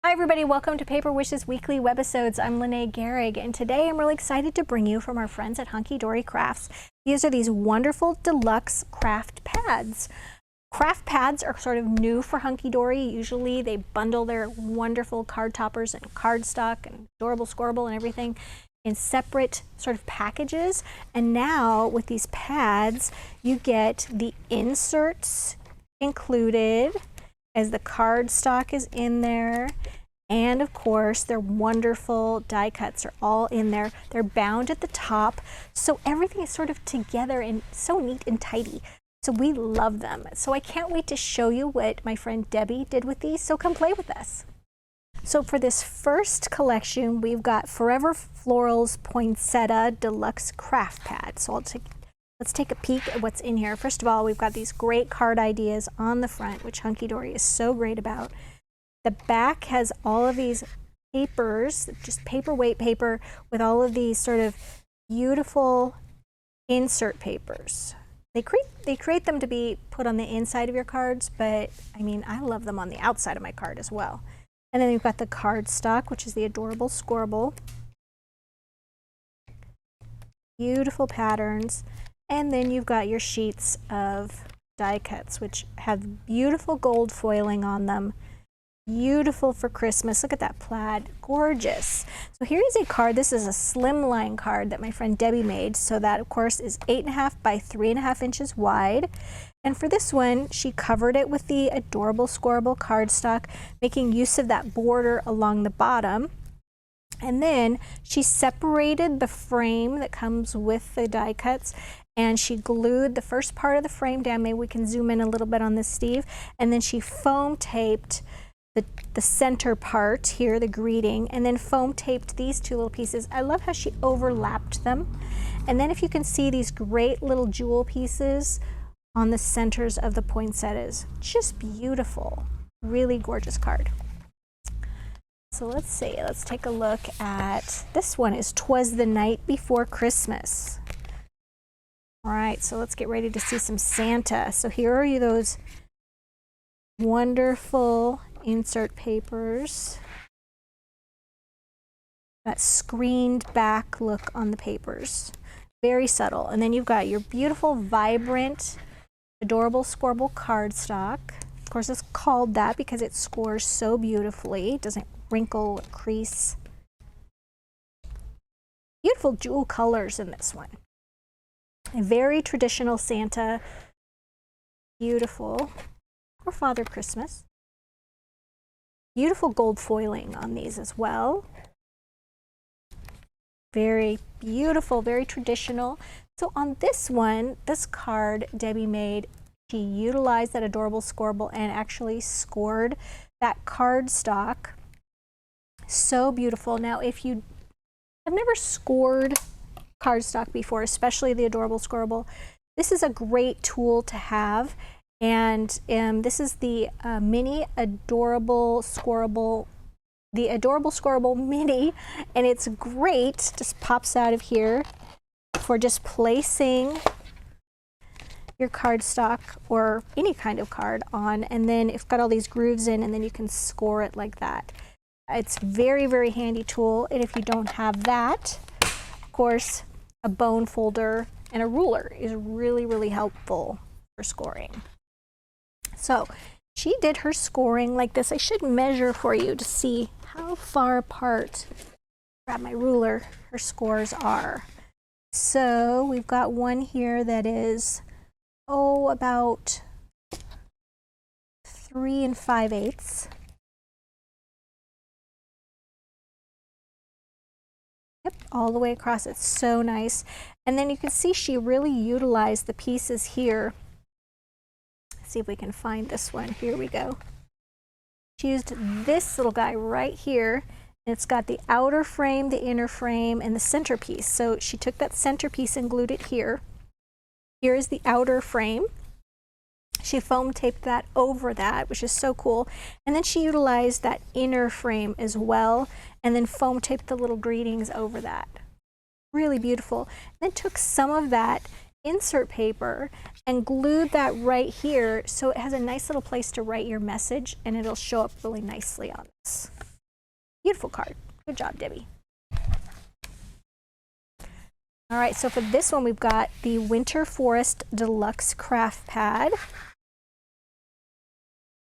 Hi everybody, welcome to Paper Wishes Weekly Webisodes. I'm Lene Gehrig, and today I'm really excited to bring you from our friends at Hunkydory Crafts. These are these wonderful deluxe craft pads. Craft pads are sort of new for Hunkydory. Usually they bundle their wonderful card toppers and cardstock and adorable scorable and everything in separate sort of packages. And now with these pads, you get the inserts included as the cardstock is in there. And of course, their wonderful die cuts are all in there. They're bound at the top, so everything is sort of together and so neat and tidy. So we love them. So I can't wait to show you what my friend Debbie did with these, so come play with us. So for this first collection, we've got Forever Florals Poinsettia Deluxe Craft Pad. So let's take a peek at what's in here. First of all, we've got these great card ideas on the front, which Hunkydory is so great about. The back has all of these papers, just paperweight paper with all of these sort of beautiful insert papers. They create them to be put on the inside of your cards, but I mean, I love them on the outside of my card as well. And then you've got the cardstock, which is the adorable scorable. Beautiful patterns. And then you've got your sheets of die cuts, which have beautiful gold foiling on them. Beautiful for Christmas. Look at that plaid. Gorgeous. So here is a card. This is a slimline card that my friend Debbie made. So that, of course, is 8.5 by 3.5 inches wide. And for this one, she covered it with the adorable scorable cardstock, making use of that border along the bottom. And then she separated the frame that comes with the die cuts, and she glued the first part of the frame down. Maybe we can zoom in a little bit on this, Steve. And then she foam taped the center part here, the greeting, and then foam taped these two little pieces. I love how she overlapped them. And then if you can see these great little jewel pieces on the centers of the poinsettias. Just beautiful. Really gorgeous card. So let's see, let's take a look at, this one is 'Twas the Night Before Christmas. All right, so let's get ready to see some Santa. So here are those wonderful insert papers. That screened back look on the papers. Very subtle. And then you've got your beautiful, vibrant, adorable scorable cardstock. Of course, it's called that because it scores so beautifully. It doesn't wrinkle or crease. Beautiful jewel colors in this one. A very traditional Santa. Beautiful. Or Father Christmas. Beautiful gold foiling on these as well. Very beautiful, very traditional. So on this one, this card Debbie made, she utilized that adorable scorable and actually scored that cardstock. So beautiful. Now, if you have never scored cardstock before, especially the adorable scorable, this is a great tool to have. And this is the mini adorable scorable, the adorable scorable mini, and it's great. Just pops out of here for just placing your cardstock or any kind of card on, and then it's got all these grooves in, and then you can score it like that. It's very, very handy tool. And if you don't have that, of course, a bone folder and a ruler is really, really helpful for scoring. So she did her scoring like this. I should measure for you to see how far apart, grab my ruler, her scores are. So we've got one here that is, about 3 5/8. Yep, all the way across. It's so nice. And then you can see she really utilized the pieces here. See if we can find this one. Here we go. She used this little guy right here, and it's got the outer frame, the inner frame, and the centerpiece. So she took that centerpiece and glued it here. Here is the outer frame. She foam taped that over that, which is so cool. And then she utilized that inner frame as well, and then foam taped the little greetings over that. Really beautiful. And then took some of that insert paper and glued that right here so it has a nice little place to write your message, and it'll show up really nicely on this. Beautiful card. Good job, Debbie. All right, so for this one, we've got the Winter Forest Deluxe Craft Pad.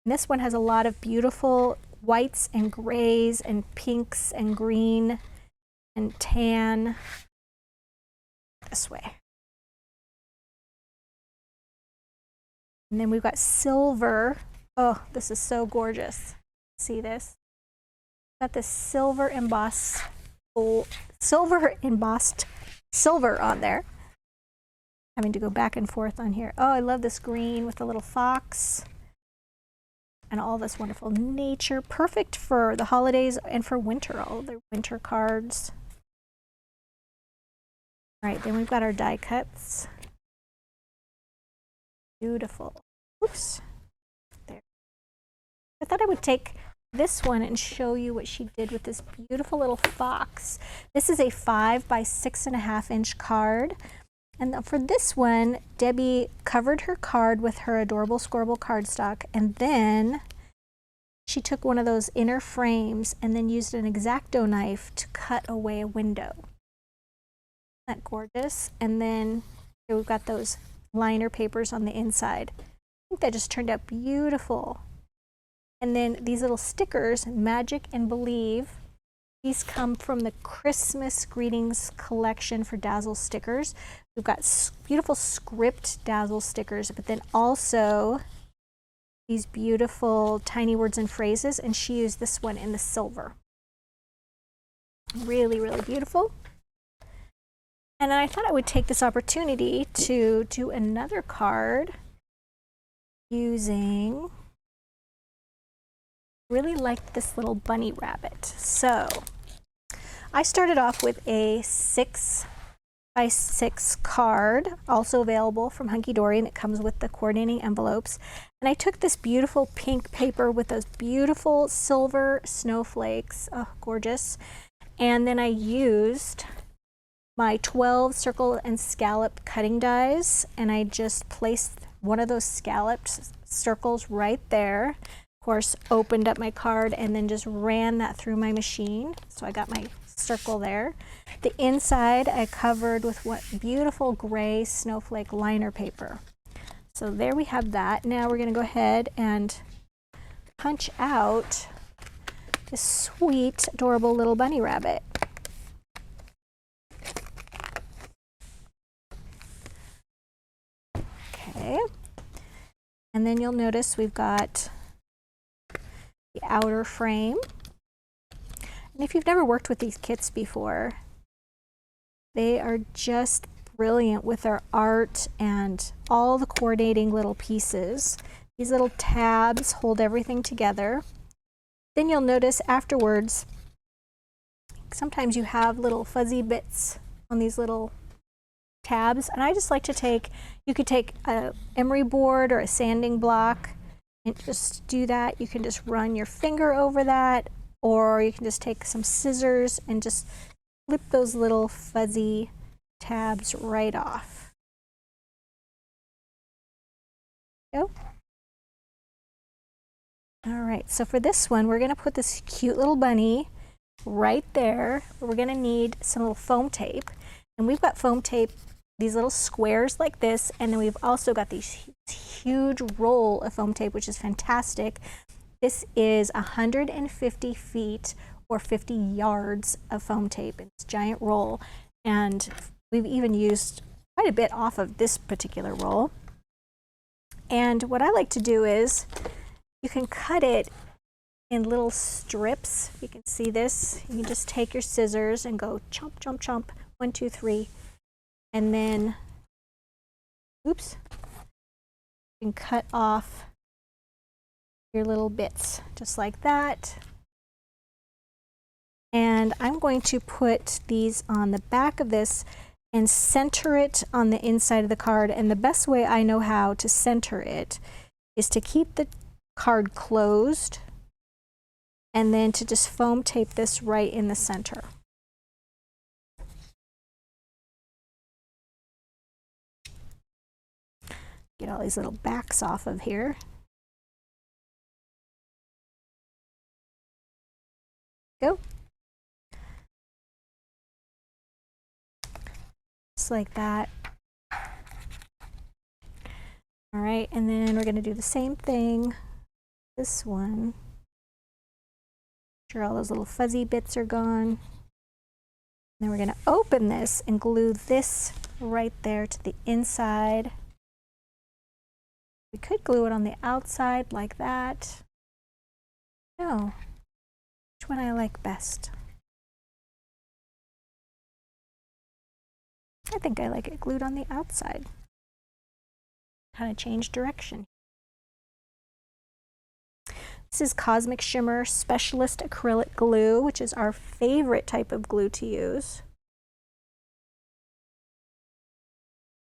And this one has a lot of beautiful whites and grays and pinks and green and tan. This way. And then we've got silver. Oh, this is so gorgeous. See this? Got this silver embossed silver on there. Having to go back and forth on here. Oh, I love this green with the little fox and all this wonderful nature. Perfect for the holidays and for winter, all the winter cards. All right, then we've got our die cuts. Beautiful. Oops. There. I thought I would take this one and show you what she did with this beautiful little fox. This is a 5 by 6.5 inch card. And for this one, Debbie covered her card with her adorable Scorable cardstock, and then she took one of those inner frames and then used an X-Acto knife to cut away a window. Isn't that gorgeous? And then here we've got those liner papers on the inside. I think that just turned out beautiful. And then these little stickers, Magic and Believe, these come from the Christmas Greetings collection for Dazzle stickers. We've got beautiful script Dazzle stickers, but then also these beautiful tiny words and phrases, and she used this one in the silver. Really, really beautiful. And I thought I would take this opportunity to do another card using, really liked this little bunny rabbit. So I started off with a 6 by 6 card, also available from Hunkydory, and it comes with the coordinating envelopes. And I took this beautiful pink paper with those beautiful silver snowflakes, oh, gorgeous. And then I used my 12 circle and scallop cutting dies, and I just placed one of those scalloped circles right there. Of course, opened up my card and then just ran that through my machine. So I got my circle there. The inside I covered with what beautiful gray snowflake liner paper. So there we have that. Now we're going to go ahead and punch out this sweet, adorable little bunny rabbit. Okay. And then you'll notice we've got the outer frame. And if you've never worked with these kits before, they are just brilliant with their art and all the coordinating little pieces. These little tabs hold everything together. Then you'll notice afterwards, sometimes you have little fuzzy bits on these little tabs. And I just like to take, you could take a emery board or a sanding block and just do that. You can just run your finger over that, or you can just take some scissors and just flip those little fuzzy tabs right off. Go. All right, so for this one, we're gonna put this cute little bunny right there. We're gonna need some little foam tape. And we've got foam tape, these little squares like this, and then we've also got these huge roll of foam tape, which is fantastic. This is 150 feet or 50 yards of foam tape. It's a giant roll, and we've even used quite a bit off of this particular roll. And what I like to do is, you can cut it in little strips. You can see this. You can just take your scissors and go chomp, chomp, chomp, 1, 2, 3, and then, oops, you can cut off your little bits just like that. And I'm going to put these on the back of this and center it on the inside of the card. And the best way I know how to center it is to keep the card closed and then to just foam tape this right in the center. Get all these little backs off of here. Go. Just like that. All right, and then we're going to do the same thing. This one. Make sure all those little fuzzy bits are gone. Then we're going to open this and glue this right there to the inside. We could glue it on the outside like that. No, which one I like best? I think I like it glued on the outside. Kind of change direction. This is Cosmic Shimmer Specialist Acrylic Glue, which is our favorite type of glue to use.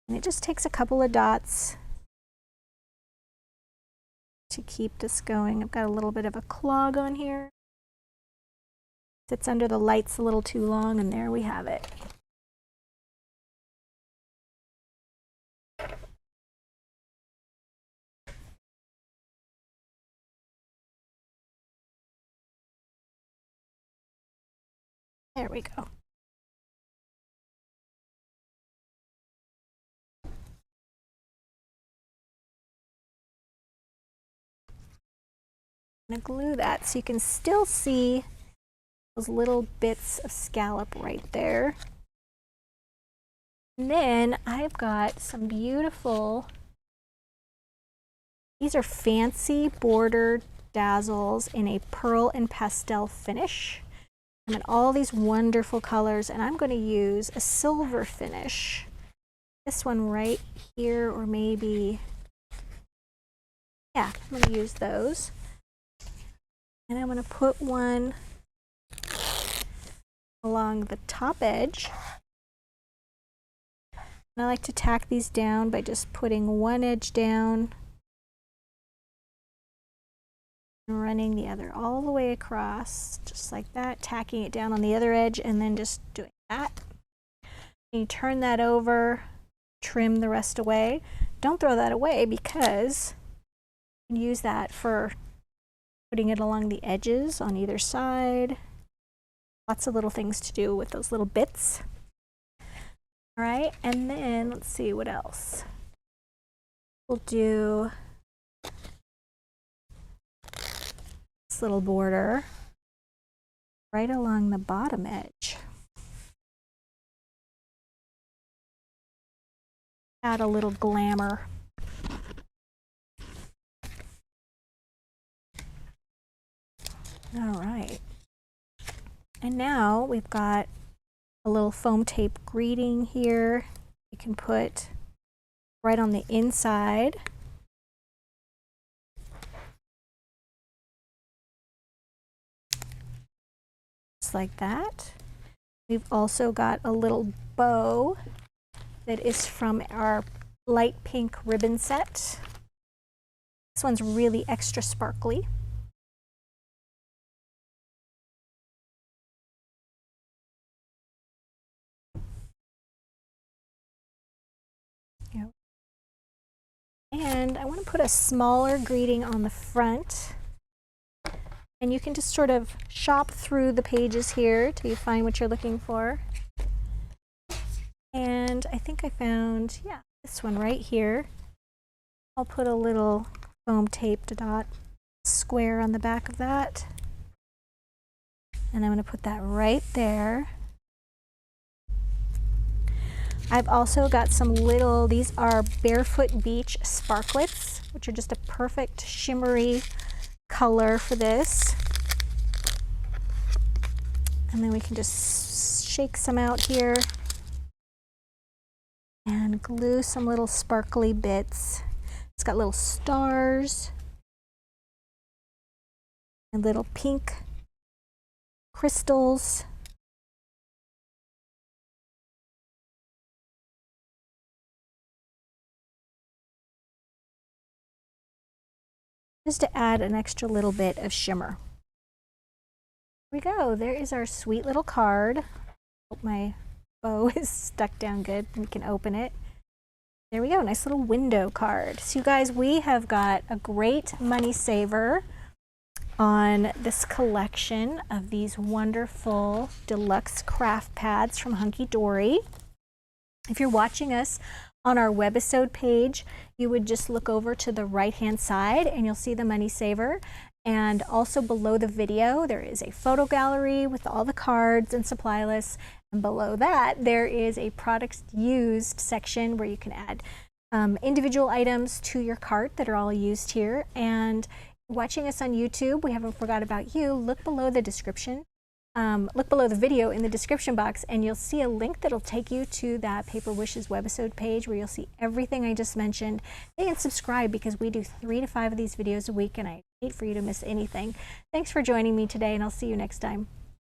And it just takes a couple of dots to keep this going. I've got a little bit of a clog on here. Sits under the lights a little too long, and there we have it. There we go. I'm going to glue that so you can still see those little bits of scallop right there. And then I've got some beautiful, these are fancy bordered dazzles in a pearl and pastel finish. I'm in all these wonderful colors, and I'm going to use a silver finish. This one right here, or maybe, yeah, I'm going to use those. And I'm going to put one along the top edge. And I like to tack these down by just putting one edge down and running the other all the way across, just like that, tacking it down on the other edge, and then just doing that. And you turn that over, trim the rest away. Don't throw that away because you can use that for putting it along the edges on either side. Lots of little things to do with those little bits. All right, and then let's see what else. We'll do this little border right along the bottom edge. Add a little glamour. All right. And now we've got a little foam tape greeting here. You can put right on the inside. Just like that. We've also got a little bow that is from our light pink ribbon set. This one's really extra sparkly. And I want to put a smaller greeting on the front. And you can just sort of shop through the pages here till you find what you're looking for. And I think I found, yeah, this one right here. I'll put a little foam tape dot square on the back of that. And I'm going to put that right there. I've also got some little, these are Barefoot Beach Sparklets, which are just a perfect shimmery color for this. And then we can just shake some out here and glue some little sparkly bits. It's got little stars and little pink crystals. Just to add an extra little bit of shimmer. Here we go. There is our sweet little card. Hope my bow is stuck down good. We can open it. There we go. Nice little window card. So you guys, we have got a great money saver on this collection of these wonderful deluxe craft pads from Hunkydory. If you're watching us on our Webisode page, you would just look over to the right-hand side and you'll see the Money Saver. And also below the video, there is a photo gallery with all the cards and supply lists. And below that, there is a products used section where you can add individual items to your cart that are all used here. And watching us on YouTube, we haven't forgot about you. Look below the description. Look below the video in the description box and you'll see a link that'll take you to that Paper Wishes Webisode page where you'll see everything I just mentioned. And subscribe because we do 3 to 5 of these videos a week and I hate for you to miss anything. Thanks for joining me today and I'll see you next time.